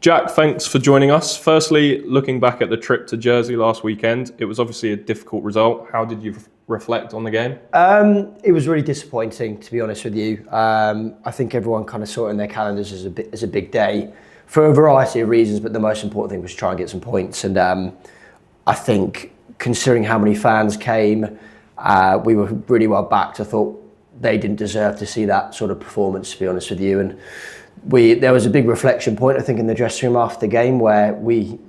Jack, thanks for joining us. Firstly, looking back at the trip to Jersey last weekend, it was obviously a difficult result. How did you reflect on the game? It was really disappointing, to be honest with you. I think everyone kind of saw it in their calendars as a big day for a variety of reasons, but the most important thing was try and get some points. And I think, considering how many fans came, we were really well backed. I thought they didn't deserve to see that sort of performance, to be honest with you. And there was a big reflection point, I think, in the dressing room after the game where we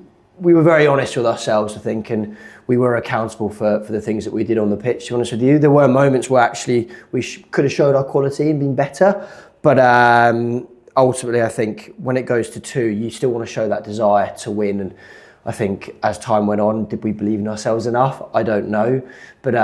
were very honest with ourselves, I think, and we were accountable for the things that we did on the pitch, to be honest with you. There were moments where actually we could have showed our quality and been better, but ultimately I think when it goes to 2, you still want to show that desire to win. And I think as time went on, did we believe in ourselves enough? I don't know, but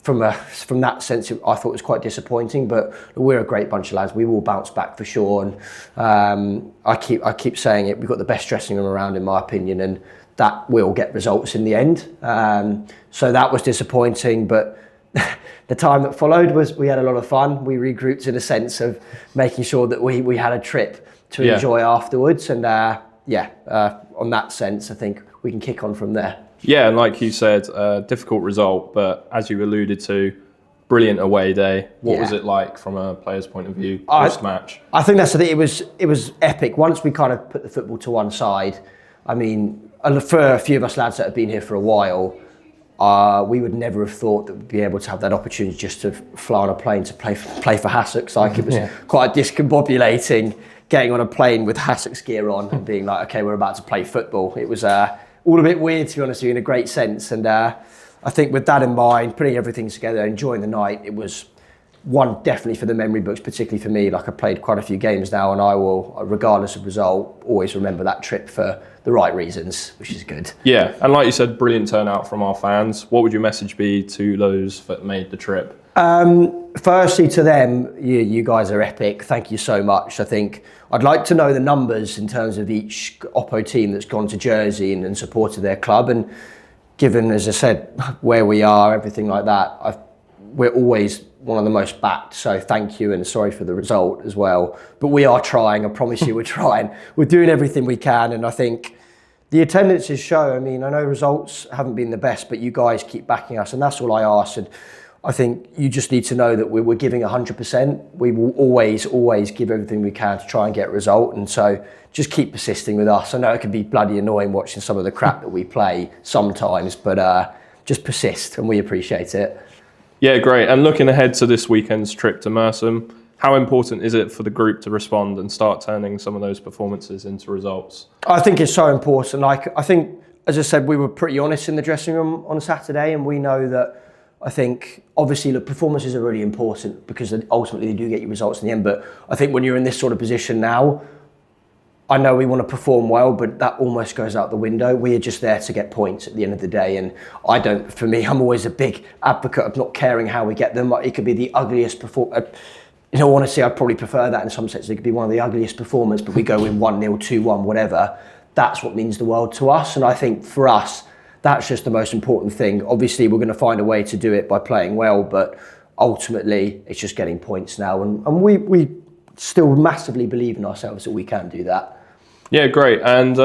from that sense, I thought it was quite disappointing. But we're a great bunch of lads. We will bounce back for sure. And I keep saying it. We've got the best dressing room around, in my opinion, and that will get results in the end. So that was disappointing. But the time that followed we had a lot of fun. We regrouped in a sense of making sure that we had a trip to enjoy afterwards. And on that sense, I think we can kick on from there. Yeah, and like you said, difficult result, but as you alluded to, brilliant away day. What was it like from a player's point of view post-match? I think that's the thing. It was epic. Once we kind of put the football to one side, I mean, for a few of us lads that have been here for a while, we would never have thought that we'd be able to have that opportunity just to fly on a plane to play for Hassocks. Like, it was quite discombobulating getting on a plane with Hassocks gear on and being like, okay, we're about to play football. It was all a bit weird, to be honest with you, in a great sense. And I think with that in mind, putting everything together, enjoying the night, it was one definitely for the memory books, particularly for me. Like, I've played quite a few games now, and I will, regardless of result, always remember that trip for the right reasons, which is good. Yeah, and like you said, brilliant turnout from our fans. What would your message be to those that made the trip? Firstly, to them, you guys are epic. Thank you so much. I think I'd like to know the numbers in terms of each Oppo team that's gone to Jersey and supported their club. And given, as I said, where we are, everything like that, we're always one of the most backed. So thank you, and sorry for the result as well. But we are trying. I promise you, we're trying. We're doing everything we can, and I think the attendances show. I mean, I know results haven't been the best, but you guys keep backing us, and that's all I ask. And I think you just need to know that we're giving 100%. We will always give everything we can to try and get a result. And so just keep persisting with us. I know it can be bloody annoying watching some of the crap that we play sometimes, but just persist, and we appreciate it. Yeah, great. And looking ahead to this weekend's trip to Merstham, how important is it for the group to respond and start turning some of those performances into results? I think it's so important. Like, I think, as I said, we were pretty honest in the dressing room on Saturday, and we know that. I think, obviously, look, performances are really important because ultimately they do get you results in the end. But I think when you're in this sort of position now, I know we want to perform well, but that almost goes out the window. We are just there to get points at the end of the day. And for me, I'm always a big advocate of not caring how we get them. It could be the ugliest performance. Honestly, I'd probably prefer that in some sense. It could be one of the ugliest performances, but we go in 1-0, 2-1, whatever. That's what means the world to us. And I think for us, that's just the most important thing. Obviously, we're going to find a way to do it by playing well, but ultimately, it's just getting points now. And we still massively believe in ourselves that we can do that. Yeah, great. And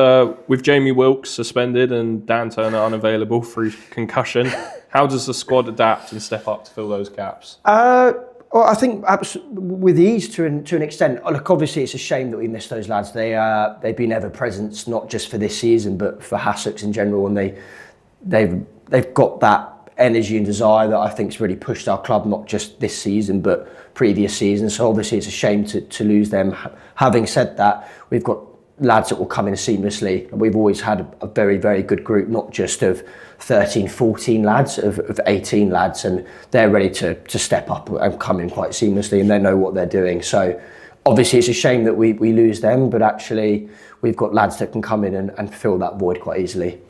with Jamie Wilkes suspended and Dan Turner unavailable through concussion, how does the squad adapt and step up to fill those gaps? Well, I think with ease to an extent. Look, obviously, it's a shame that we missed those lads. They've been ever present, not just for this season, but for Hassocks in general, and they've got that energy and desire that I think's really pushed our club, not just this season, but previous seasons. So obviously, it's a shame to lose them. Having said that, we've got lads that will come in seamlessly. We've always had a very, very good group, not just of 13, 14 lads, of 18 lads, and they're ready to step up and come in quite seamlessly, and they know what they're doing. So obviously it's a shame that we lose them, but actually we've got lads that can come in and fill that void quite easily.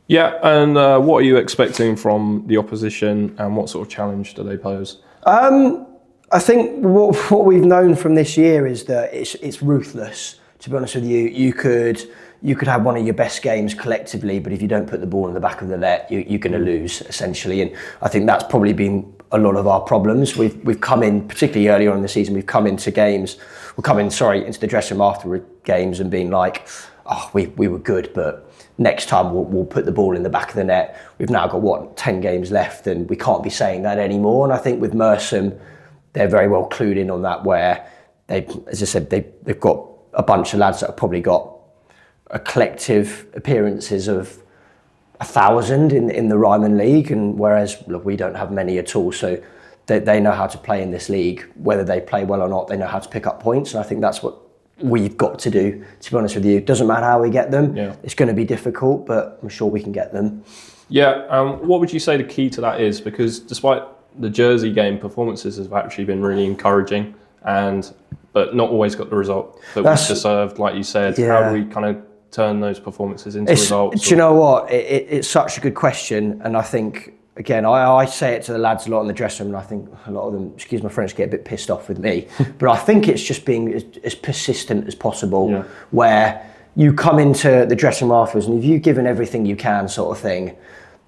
Yeah, and what are you expecting from the opposition, and what sort of challenge do they pose? I think what we've known from this year is that it's ruthless. To be honest with you, you could have one of your best games collectively, but if you don't put the ball in the back of the net, you're going to lose, essentially. And I think that's probably been a lot of our problems. We've come in, particularly earlier on in the season, we've come into games, into the dressing room after games and been like, oh, we were good, but next time we'll put the ball in the back of the net. We've now got 10 games left, and we can't be saying that anymore. And I think with Merstham, they're very well clued in on that, where as I said, they've got a bunch of lads that have probably got a collective appearances of 1,000 in the Ryman League, and whereas look, we don't have many at all, so they know how to play in this league. Whether they play well or not, they know how to pick up points, and I think that's what we've got to do, to be honest with you. It doesn't matter how we get them. Yeah. It's going to be difficult, but I'm sure we can get them. Yeah, what would you say the key to that is? Because despite the Jersey game, performances have actually been really encouraging, but not always got the result that we deserved, like you said. Yeah. How do we kind of turn those performances into results? Do you know what? It's such a good question, and I think, again, I say it to the lads a lot in the dressing room, and I think a lot of them, excuse my French, get a bit pissed off with me. But I think it's just being as persistent as possible, where you come into the dressing room afterwards, and if you've given everything you can, sort of thing,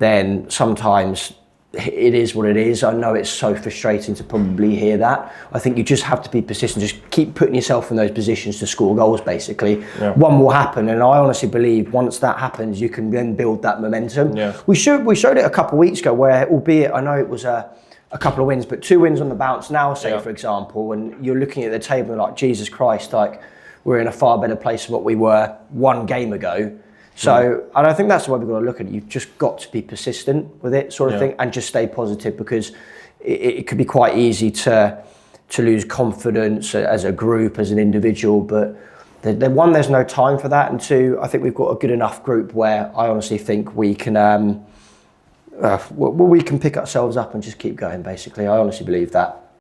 then sometimes it is what it is. I know it's so frustrating to probably hear that. I think you just have to be persistent. Just keep putting yourself in those positions to score goals, basically. Yeah. One will happen, and I honestly believe once that happens, you can then build that momentum. Yeah. We showed it a couple of weeks ago, where, albeit I know it was a couple of wins, but 2 wins on the bounce now, say, for example, and you're looking at the table and like, Jesus Christ, like, we're in a far better place than what we were 1 game ago. So, and I think that's the way we've got to look at it. You've just got to be persistent with it, sort of thing, and just stay positive, because it could be quite easy to lose confidence as a group, as an individual. But one, there's no time for that, and 2, I think we've got a good enough group where I honestly think we can we can pick ourselves up and just keep going. Basically, I honestly believe that.